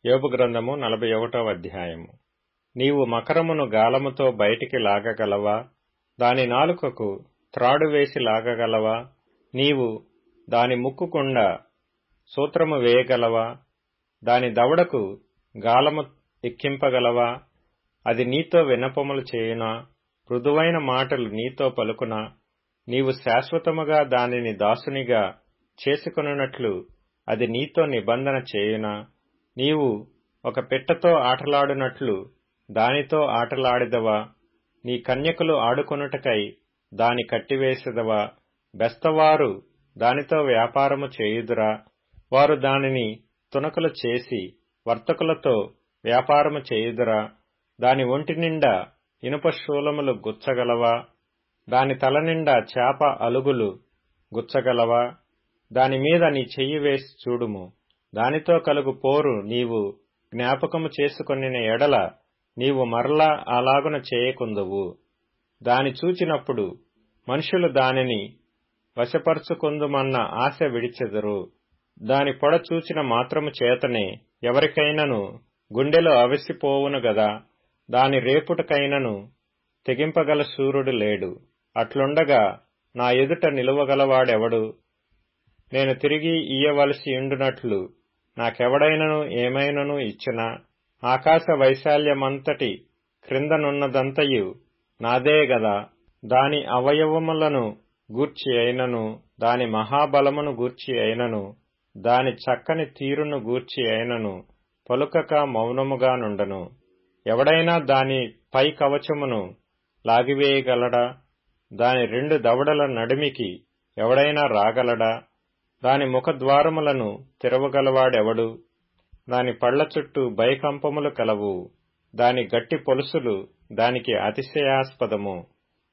యోబు గ్రంథము 41వ అధ్యాయము. నీవు మకరమును గాలముతో బయటికి లాగగలవా? దాని నాలుకకు త్రాడు వేసి లాగగలవా? నీవు దాని ముక్కు గుండా సూత్రము వేయగలవా? దాని దవడకు గాలము ఎక్కింపగలవా? అది నీతో విన్నపములు చేయునా? మృదువైన మాటలు నీతో పలుకునా? నీవు శాశ్వతముగా దానిని దాసునిగా చేసుకొనున్నట్లు అది నీతో నిబంధన చేయునా? నీవు ఒక పిట్టతో ఆటలాడునట్లు దానితో ఆటలాడెదవా? నీ కన్యకలు ఆడుకొనుటకై దాని కట్టివేసెదవా? బెస్తవారు దానితో వ్యాపారము చేయుదురా? వారు దానిని తునకలు చేసి వర్తకులతో వ్యాపారము చేయుదురా? దాని ఒంటి నిండా ఇనుప శూలములు గుచ్చగలవా? దాని తల నిండా చేప అలుగులు గుచ్చగలవా? దానిమీద నీ చెయ్యి వేసి చూడుము. దానితో కలుగు పోరు నీవు జ్ఞాపకము చేసుకొనిన ఎడల నీవు మరలా అలాగున చేయకుందువు. దాని చూచినప్పుడు మనుషులు దానిని వశపరుచుకొందుమన్న ఆశ విడిచెదరు. దాని పొడ చూచిన మాత్రము చేతనే ఎవరికైనను గుండెలు అవిసిపోవును గదా. దాని రేపుటకైనను తెగింపగల శూరుడు లేడు. అట్లుండగా నా ఎదుట నిలువగలవాడెవడు? నేను తిరిగి ఇయ్యవలసియుండునట్లు నాకెవడైనను ఏమైనను ఇచ్చినా? ఆకాశ వైశాల్యమంతటి క్రిందనున్నదంతయు నాదే గదా. దాని అవయవములను గూర్చి అయినను, దాని మహాబలమును గూర్చి అయినను, దాని చక్కని తీరును గూర్చి అయినను పలుకక మౌనముగా నుండను. ఎవడైనా దాని పై కవచమును లాగివేయగలడా? దాని రెండు దవడల నడిమికి ఎవడైనా రాగలడా? దాని ముఖద్వారములను తెరవగలవాడెవడు? దాని పళ్ల చుట్టూ భయకంపములు కలవు. దాని గట్టి పొలుసులు దానికి అతిశయాస్పదము.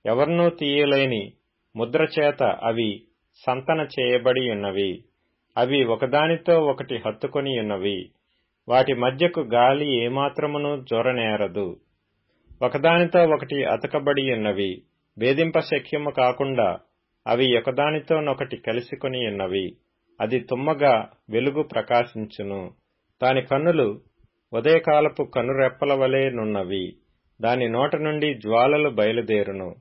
ఎవర్నూ తీయలేని ముద్రచేత అవి సంతన చేయబడి ఉన్నవి. అవి ఒకదానితో ఒకటి హత్తుకొని ఉన్నవి. వాటి మధ్యకు గాలి ఏమాత్రమును జొరనేరదు. ఒకదానితో ఒకటి అతకబడి ఉన్నవి. భేదింప శక్యము కాకుండా అవి ఒకదానితోనొకటి కలిసికొని ఉన్నవి. అది తుమ్మగా వెలుగు ప్రకాశించును. దాని కన్నులు ఉదయకాలపు కనురెప్పల వలె నున్నవి. దాని నోట నుండి జ్వాలలు బయలుదేరును.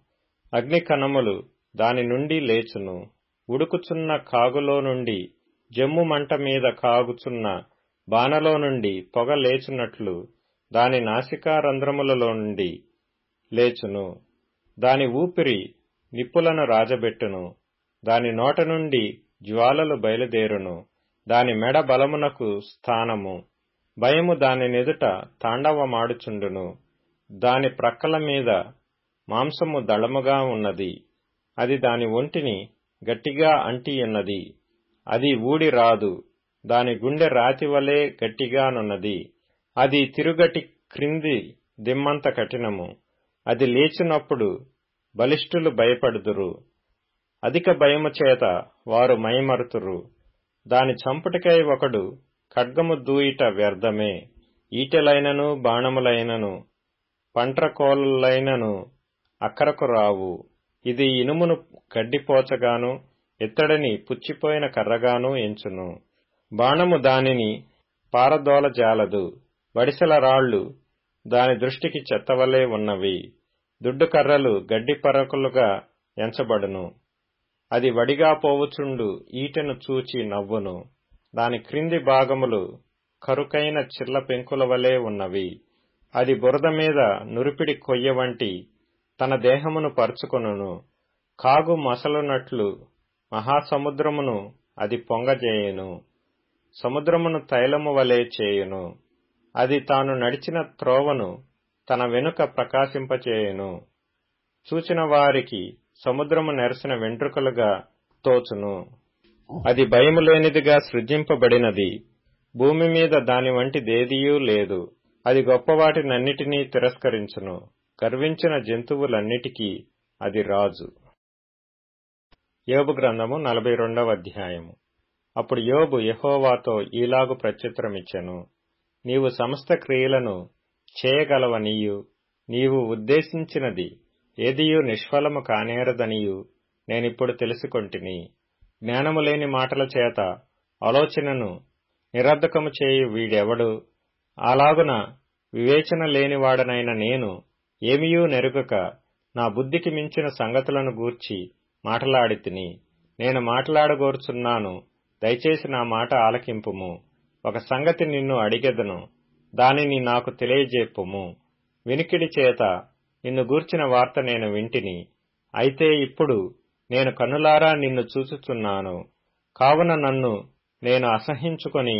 అగ్ని కణములు దాని నుండి లేచును. ఉడుకుచున్న కాగులో నుండి, జమ్ము మంట మీద కాగుచున్న బానలో నుండి పొగ లేచున్నట్లు దాని నాసికారంధ్రములలో నుండి లేచును. దాని ఊపిరి నిప్పులను రాజబెట్టును. దాని నోట నుండి జ్వాలలు బయలుదేరును. దాని మెడ బలమునకు స్థానము. భయము దానినెదుట తాండవమాడుచుండును. దాని ప్రక్కల మీద మాంసము దళముగా ఉన్నది. అది దాని ఒంటిని గట్టిగా అంటియున్నది. అది ఊడి రాదు. దాని గుండె రాతివలే గట్టిగానున్నది. అది తిరుగటి క్రింది దిమ్మంత కఠినము. అది లేచినప్పుడు బలిష్ఠులు భయపడుదురు. అధిక భయము చేత వారు మైమరుతురు. దాని చంపుటకై ఒకడు ఖడ్గము దూయిట వ్యర్థమే. ఈటెలైనను బాణములైనను పంట్రకోలైనను అక్కరకు రావు. ఇది ఇనుమును గడ్డిపోచగాను ఇత్తడిని పుచ్చిపోయిన కర్రగాను ఎంచును. బాణము దానిని పారదోలజాలదు. వడిసెల రాళ్లు దాని దృష్టికి చెత్తవలే ఉన్నవి. దుడ్డు కర్రలు గడ్డి పరకులుగా ఎంచబడును. అది వడిగా పోవుచుండు ఈటెను చూచి నవ్వును. దాని క్రింది భాగములు కరుకైన చిల్ల పెంకుల వలె ఉన్నవి. అది బురద మీద నురిపిడి కొయ్య వంటి తన దేహమును పరుచుకొనును. కాగు మసలునట్లు మహాసముద్రమును అది పొంగజేయును. సముద్రమును తైలము వలె చేయును. అది తాను నడిచిన త్రోవను తన వెనుక ప్రకాశింపచేయును. చూచిన వారికి సముద్రము నెరసిన వెంట్రుకలుగా తోచును. అది భయము లేనిదిగా సృజింపబడినది. భూమి మీద దాని వంటి దేదియూ లేదు. అది గొప్పవాటినన్నిటినీ తిరస్కరించును. గర్వించిన జంతువులన్నిటికీ అది రాజు. యోబు గ్రంథము 42వ అధ్యాయము. అప్పుడు యోబు యెహోవాతో ఈలాగు ప్రత్యుత్తరమిచ్చెను. నీవు సమస్త క్రియలను చేయగలవనియు, నీవు ఉద్దేశించినది ఏదియూ నిష్ఫలము కానేరదనియు నేనిప్పుడు తెలుసుకొంటిని. జ్ఞానము లేని మాటల చేత ఆలోచనను నిరర్ధకము చేయు వీడెవడు? అలాగున వివేచన లేనివాడనైన నేను ఏమియూ నెరుగక నా బుద్ధికి మించిన సంగతులను గూర్చి మాటలాడితిని. నేను మాట్లాడగోరుచున్నాను, దయచేసి నా మాట ఆలకింపుము. ఒక సంగతి నిన్ను అడిగెదను, దానిని నాకు తెలియజేప్పుము. వినికిడి చేత నిన్ను గూర్చిన వార్త నేను వింటిని, అయితే ఇప్పుడు నేను కన్నులారా నిన్ను చూచుచున్నాను. కావున నన్ను నేను అసహ్యించుకొని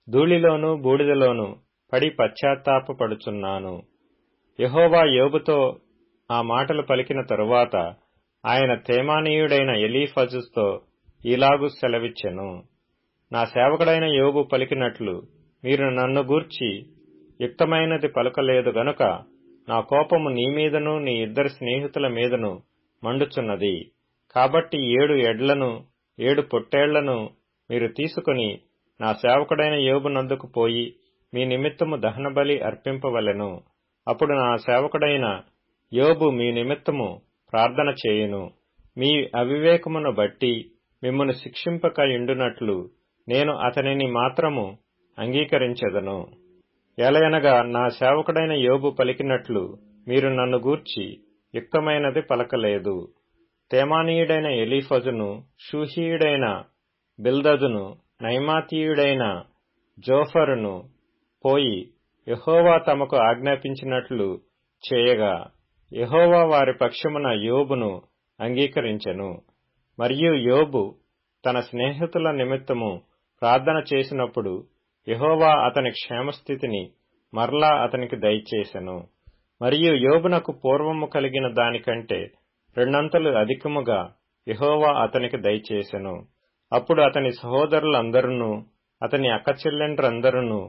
ధూళిలోనూ బూడిదలోనూ పడి పశ్చాత్తాపపడుచున్నాను. యెహోవా యోబుతో ఆ మాటలు పలికిన తరువాత ఆయన తేమానీయుడైన ఎలీఫజుతో ఇలాగు సెలవిచ్చెను. నా సేవకుడైన యోబు పలికినట్లు మీరు నన్ను గూర్చి యుక్తమైనది పలుకలేదు గనుక నా కోపము నీ మీదను నీ ఇద్దరు స్నేహితుల మీదను మండుచున్నది. కాబట్టి 7 ఎడ్లను 7 పొట్టేళ్లను మీరు తీసుకుని నా సేవకుడైన యోబు నందుకు పోయి మీ నిమిత్తము దహనబలి అర్పింపవలెను. అప్పుడు నా సేవకుడైన యోబు మీ నిమిత్తము ప్రార్థన చేయును. మీ అవివేకమును బట్టి మిమ్మును శిక్షింపక యుండునట్లు నేను అతనిని మాత్రము అంగీకరించెదను. ఎలయనగా నా సేవకుడైన యోబు పలికినట్లు మీరు నన్ను గూర్చి యుక్తమైనది పలకలేదు. తేమానీయుడైన ఎలీఫజును, షూహీయుడైన బిల్దదును, నైమాతీయుడైన జోఫరును పోయి యెహోవా తమకు ఆజ్ఞాపించినట్లు చేయగా యెహోవా వారి పక్షమున యోబును అంగీకరించెను. మరియు యోబు తన స్నేహితుల నిమిత్తము ప్రార్థన చేసినప్పుడు యెహోవా అతని క్షేమస్థితిని మరలా అతనికి దయచేసెను. మరియు యోబునకు పూర్వము కలిగిన దానికంటే 2 అంతలు అధికముగా యెహోవా అతనికి దయచేసెను. అప్పుడు అతని సహోదరులందరును, అతని అక్కచెల్లెండ్రందరును,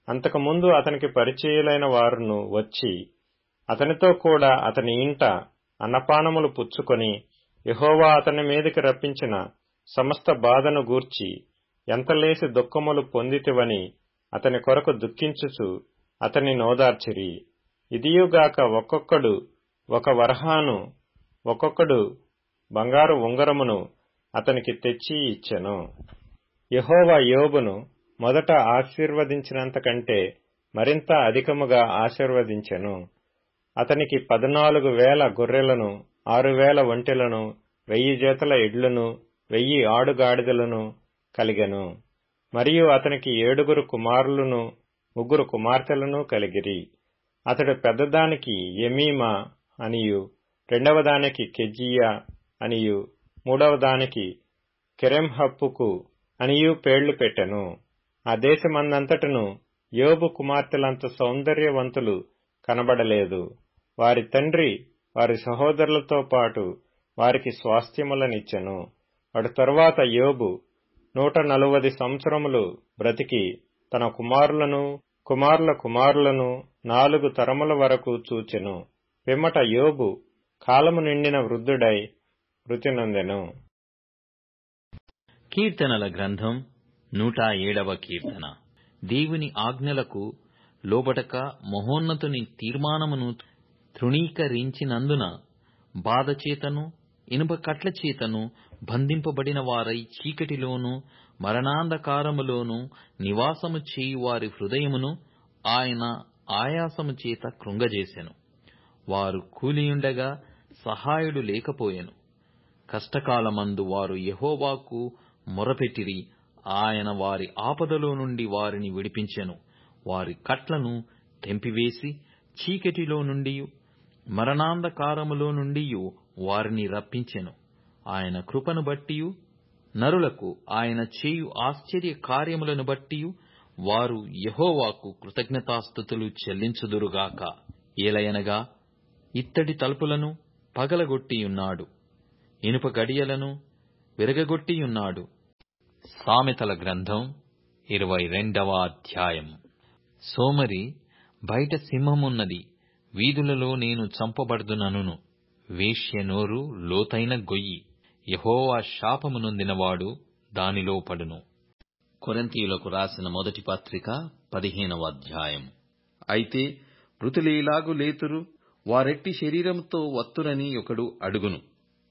అంతకుముందు అతనికి పరిచయులైన వారును వచ్చి అతనితో కూడా అతని ఇంట అన్నపానములు పుచ్చుకొని యెహోవా అతని మీదికి రప్పించిన సమస్త బాధను గూర్చి ఎంతలేసి దుఃఖములు పొందితివని అతని కొరకు దుఃఖించుచు అతని నోదార్చిరి. ఇదియుగాక ఒక్కొక్కడు ఒక వరహాను, ఒక్కొక్కడు బంగారు ఉంగరమును అతనికి తెచ్చి ఇచ్చెను. యెహోవా యోబును మొదట ఆశీర్వదించినంతకంటే మరింత అధికముగా ఆశీర్వదించెను. అతనికి 14,000 గొర్రెలను, 6,000 ఒంటెలను, 1000 జతల ఎడ్లను, 1000 ఆడుగాడిదలను కలిగెను. మరియు అతనికి 7 కుమారులను, 3 కుమార్తెలను కలిగిరి. అతడు పెద్దదానికి యెమీమా అనియు, రెండవదానికి కెజియా అనియు, మూడవదానికి కెరెంహప్పుకు అనియు పేర్లు పెట్టెను. ఆ దేశమందంతటను యోబు కుమార్తెలంత సౌందర్యవంతులు కనబడలేదు. వారి తండ్రి వారి సహోదరులతో పాటు వారికి స్వాస్థ్యములనిచ్చెను. అటు తరువాత యోబు 140 సంవత్సరములు బ్రతికి తన కుమారులను కుమారుల కుమారులను 4 తరముల వరకు చూచెను. పిమ్మట యోబు కాలము నిండిన వృద్ధుడై మృతి నొందెను. కీర్తనల గ్రంథం 107వ కీర్తన. దేవుని ఆజ్ఞలకు లోబడక మహోన్నతుని తీర్మానమును తృణీకరించినందున బాధచేతను ఇనుప కట్ల చేతను బంధింపబడిన వారై చీకటిలోను మరణాంధకారములోను నివాసము చేయువారి హృదయమును ఆయన ఆయాసము చేత కృంగజేసెను. వారు కూలియుండగా సహాయుడు లేకపోయెను. కష్టకాలమందు వారు యెహోవాకు మొరపెట్టిరి. ఆయన వారి ఆపదలో నుండి వారిని విడిపించెను. వారి కట్లను తెంపివేసి చీకటిలో నుండి మరణాంధకారములో నుండి వారిని రప్పించెను. ఆయన కృపను బట్టియు నరులకు ఆయన చేయు ఆశ్చర్య కార్యములను బట్టియు వారు యెహోవాకు కృతజ్ఞతాస్తుతులు చెల్లించుదురుగాక. ఏలయనగా ఇత్తడి తలుపులను పగలగొట్టియున్నాడు, ఇనుప గడియలను విరగగొట్టియున్నాడు. సామెతల గ్రంథం 22వ అధ్యాయం. సోమరి బయట సింహమున్నది, వీధులలో నేను చంపబడుదునను. వేశ్య నోరు లోతైన గొయ్యి, యెహోవా శాపము నొందినవాడు దానిలో పడును. కొరింథీయులకు రాసిన మొదటి పత్రిక 15వ అధ్యాయం. అయితే మృతులేలాగు లేతురు, వారెట్టి శరీరంతో వత్తురని ఒకడు అడుగును.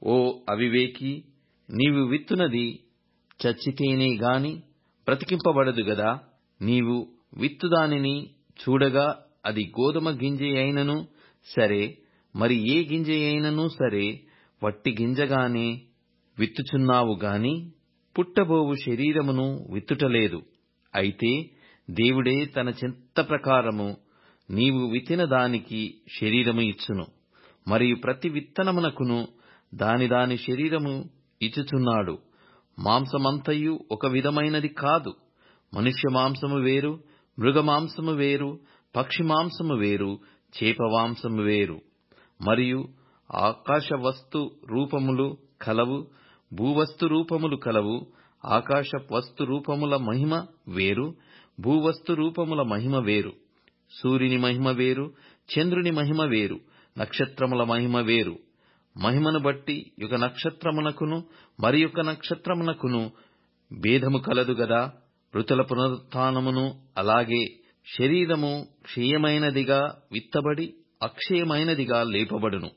ఓ అవివేకి, నీవు విత్తునది చచ్చితేనే గాని బ్రతికింపబడదు గదా. నీవు విత్తుదానిని చూడగా అది గోదుమ గింజ అయినను సరే, మరి ఏ గింజ అయినను సరే, వట్టి గింజగానే విత్తుచున్నావు గాని పుట్టబోవు శరీరమును విత్తుటలేదు. అయితే దేవుడే తన చిత్త ప్రకారము నీవు విత్తిన దానికి శరీరము ఇచ్చును. మరియు ప్రతి విత్తనమునకును దాని శరీరము ఇచ్చుచున్నాడు. మాంసమంతయు ఒక విధమైనది కాదు. మనుష్య మాంసము వేరు, మృగ మాంసము వేరు, పక్షి మాంసము వేరు, చేప మాంసము వేరు. మరియు ఆకాశ వస్తు రూపములు కలవు, భూవస్తు రూపములు కలవు. ఆకాశ వస్తు రూపముల మహిమ వేరు, భూవస్తు రూపముల మహిమ వేరు. సూర్యుని మహిమ వేరు, చంద్రుని మహిమ వేరు, నక్షత్రముల మహిమ వేరు. మహిమను బట్టి ఒక నక్షత్రమునకును మరి ఒక నక్షత్రమునకును భేదము కలదు గదా. మృతుల పునరుత్థానమును అలాగే. శరీరము క్షయమైనదిగా విత్తబడి అక్షయమైనదిగా లేపబడును.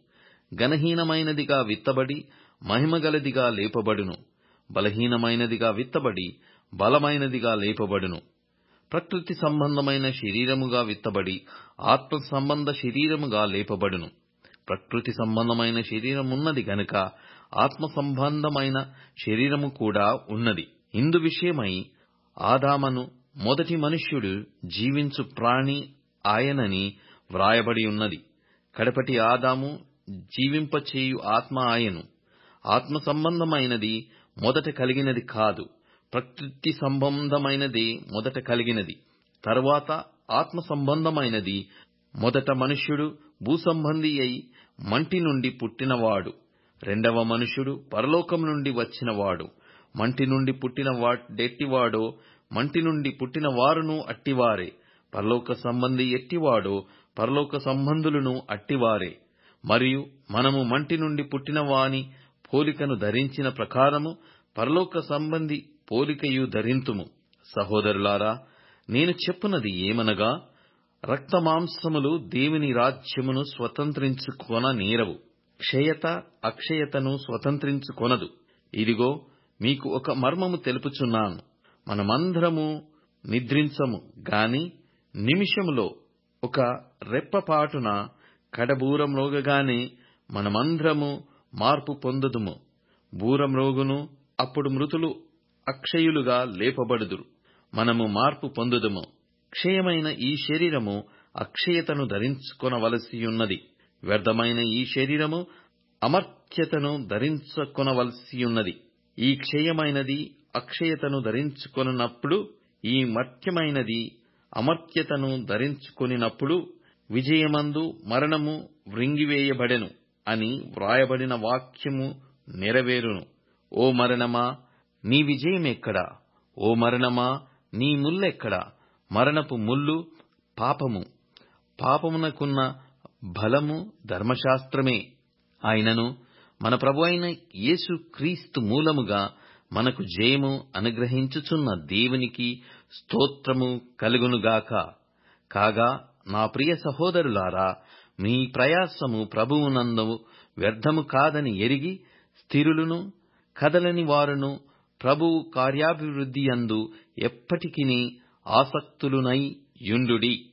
ఘనహీనమైనదిగా విత్తబడి మహిమగలదిగా లేపబడును. బలహీనమైనదిగా విత్తబడి బలమైనదిగా లేపబడును. ప్రకృతి సంబంధమైన శరీరముగా విత్తబడి ఆత్మ సంబంధ శరీరముగా లేపబడును. ప్రకృతి సంబంధమైన శరీరమున్నది గనుక ఆత్మ సంబంధమైన శరీరము కూడా ఉన్నది. ఇందు విషయమై ఆదామను మొదటి మనుష్యుడు జీవించు ప్రాణి ఆయనని వ్రాయబడి ఉన్నది. కడపటి ఆదాము జీవింపచేయు ఆత్మ ఆయను. ఆత్మ సంబంధమైనది మొదట కలిగినది కాదు, ప్రకృతి సంబంధమైనదే మొదట కలిగినది. తరువాత ఆత్మ సంబంధమైనది. మొదట మనుష్యుడు భూసంబంధి అయి మంటి నుండి పుట్టినవాడు. రెండవ మనుష్యుడు పరలోకం నుండి వచ్చినవాడు. మంటి నుండి పుట్టిన వాడెట్టివాడో మంటి నుండి పుట్టిన వారును అట్టివారే. పరలోక సంబంధి ఎట్టివాడో పరలోక సంబంధులను అట్టివారే. మరియు మనము మంటి నుండి పుట్టిన వాని పోలికను ధరించిన ప్రకారము పరలోక సంబంధి పోలికయు ధరింతుము. సహోదరులారా, నేను చెప్పునది ఏమనగా, రక్తమాంసములు దేవుని రాజ్యమును స్వతంత్రించుకొన నేరవు. క్షయత అక్షయతను స్వతంత్రించుకొనదు. ఇదిగో మీకు ఒక మర్మము తెలుపుచున్నాను. మనమందరము నిద్రించము గాని నిమిషములో, ఒక రెప్పపాటున, కడబూరమ్రోగగానే మనమందరము మార్పు పొందుదుము. బూరమ్రోగును, అప్పుడు మృతులు అక్షయులుగా లేపబడుదురు. మనము మార్పు పొందుదుము. క్షయమైన ఈ శరీరము అక్షయతను ధరించుకొనవలసియున్నది. వ్యర్థమైన ఈ శరీరము అమర్త్యతను ధరించుకొనవలసియున్నది. ఈ క్షయమైనది అక్షయతను ధరించుకొనినప్పుడు, ఈ మర్త్యమైనది అమర్త్యతను ధరించుకొనినప్పుడు విజయమందు మరణము వ్రింగివేయబడెను అని వ్రాయబడిన వాక్యము నెరవేరును. ఓ మరణమా, నీ విజయమెక్కడా? ఓ మరణమా, నీ ముల్లెక్కడా? మరణపు ముల్లు పాపము, పాపమునకున్న బలము ధర్మశాస్త్రమే. ఆయనను మన ప్రభువైన యేసు క్రీస్తు మూలముగా మనకు జయము అనుగ్రహించుచున్న దేవునికి స్తోత్రము కలుగునుగాక. కాగా నా ప్రియ సహోదరులారా, మీ ప్రయాసము ప్రభువునందు వ్యర్థము కాదని ఎరిగి, స్థిరులను కదలని వారును ప్రభువు కార్యాభివృద్ధియందు ఎప్పటికినీ ఆసక్తులునై యుండుడి.